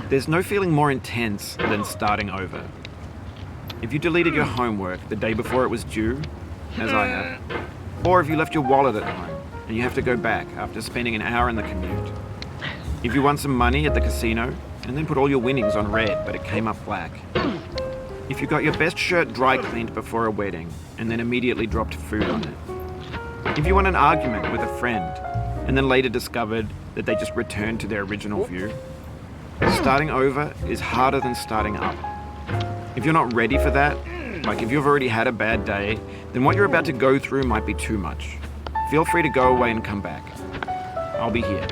There's no feeling more intense than starting over. If you deleted your homework the day before it was due, as I have, or if you left your wallet at home and you have to go back after spending an hour in the commute. If you won some money at the casino and then put all your winnings on red but it came up black. If you got your best shirt dry cleaned before a wedding and then immediately dropped food on it. If you won an argument with a friend and then later discovered that they just returned to their original view. Starting over is harder than starting up. If you're not ready for that, like if you've already had a bad day, then what you're about to go through might be too much. Feel free to go away and come back. I'll be here.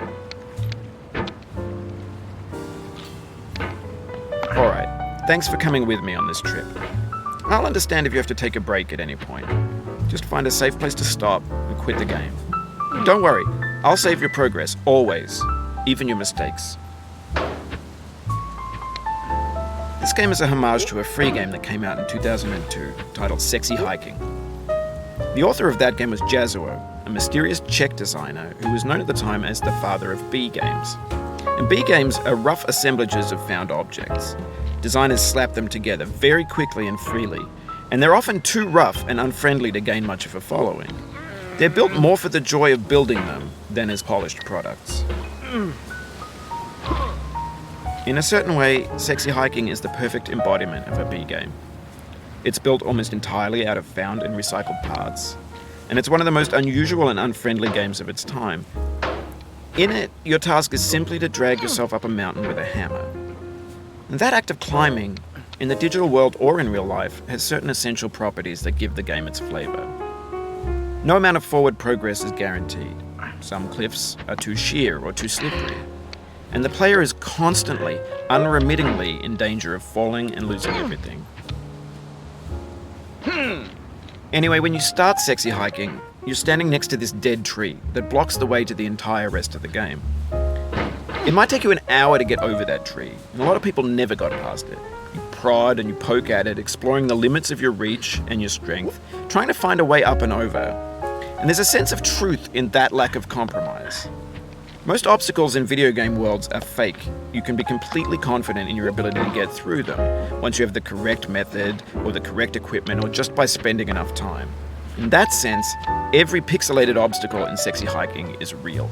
Alright, thanks for coming with me on this trip. I'll understand if you have to take a break at any point. Just find a safe place to stop and quit the game. Don't worry, I'll save your progress, always, even your mistakes. This game is a homage to a free game that came out in 2002, titled Sexy Hiking. The author of that game was Jazuo, a mysterious Czech designer who was known at the time as the father of B games. And B games are rough assemblages of found objects. Designers slap them together very quickly and freely, and they're often too rough and unfriendly to gain much of a following. They're built more for the joy of building them than as polished products. In a certain way, Sexy Hiking is the perfect embodiment of a B game. It's built almost entirely out of found and recycled parts, and it's one of the most unusual and unfriendly games of its time. In it, your task is simply to drag yourself up a mountain with a hammer. And that act of climbing, in the digital world or in real life, has certain essential properties that give the game its flavor. No amount of forward progress is guaranteed. Some cliffs are too sheer or too slippery. And the player is constantly, unremittingly in danger of falling and losing everything. Anyway, when you start Sexy Hiking, you're standing next to this dead tree that blocks the way to the entire rest of the game. It might take you an hour to get over that tree, and a lot of people never got past it. You prod and you poke at it, exploring the limits of your reach and your strength, trying to find a way up and over. And there's a sense of truth in that lack of compromise. Most obstacles in video game worlds are fake. You can be completely confident in your ability to get through them once you have the correct method or the correct equipment or just by spending enough time. In that sense, every pixelated obstacle in Sexy Hiking is real.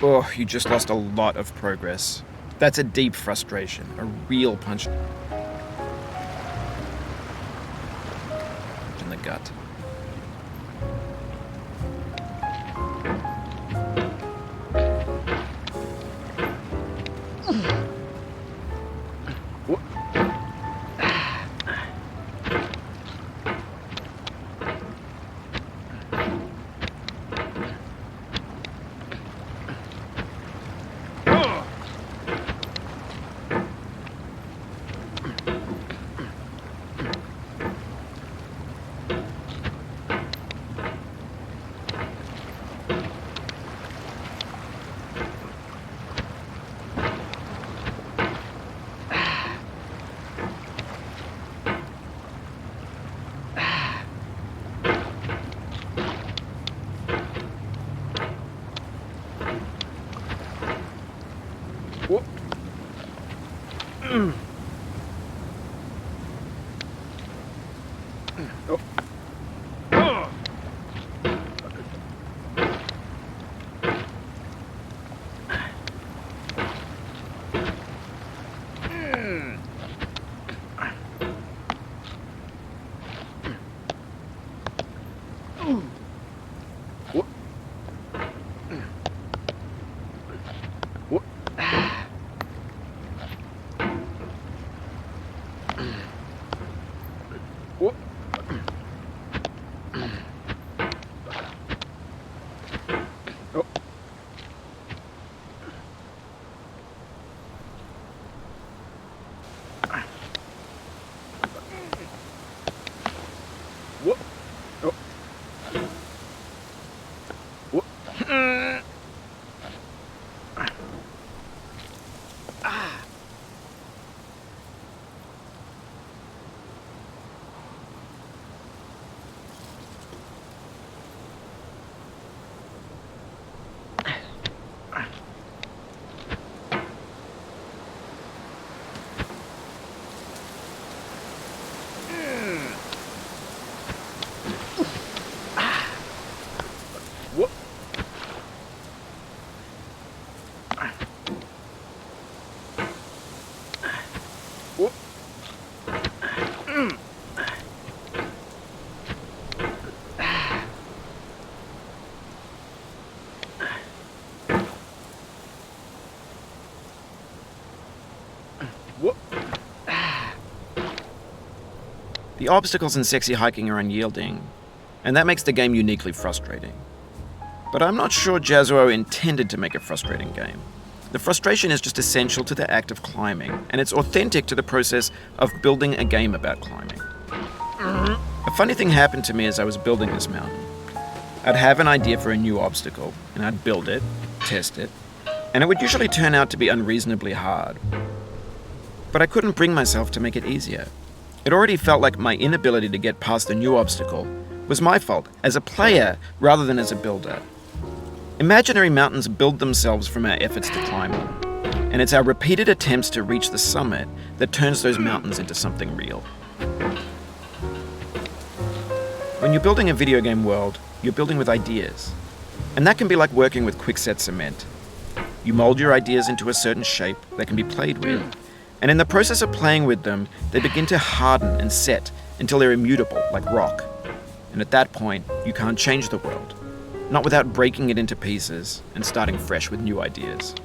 Oh, you just lost a lot of progress. That's a deep frustration, a real punch in the gut. The obstacles in Sexy Hiking are unyielding, and that makes the game uniquely frustrating. But I'm not sure Jazzuo intended to make a frustrating game. The frustration is just essential to the act of climbing, and it's authentic to the process of building a game about climbing. A funny thing happened to me as I was building this mountain. I'd have an idea for a new obstacle, and I'd build it, test it, and it would usually turn out to be unreasonably hard. But I couldn't bring myself to make it easier. It already felt like my inability to get past the new obstacle was my fault as a player rather than as a builder. Imaginary mountains build themselves from our efforts to climb them, and it's our repeated attempts to reach the summit that turns those mountains into something real. When you're building a video game world, you're building with ideas, and that can be like working with quickset cement. You mold your ideas into a certain shape that can be played with, and in the process of playing with them, they begin to harden and set until they're immutable, like rock. And at that point, you can't change the world. Not without breaking it into pieces and starting fresh with new ideas.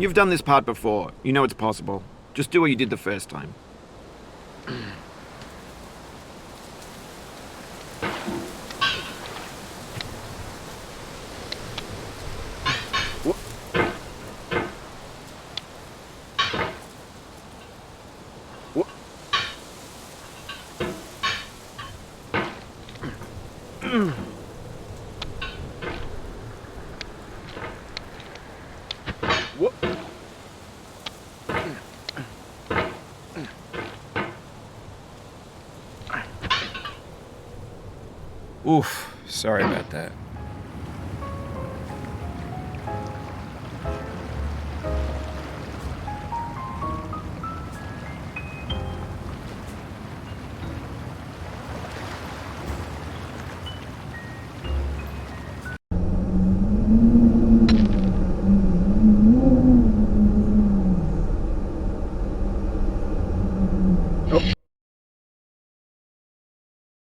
You've done this part before. You know it's possible. Just do what you did the first time. Oof, sorry about that.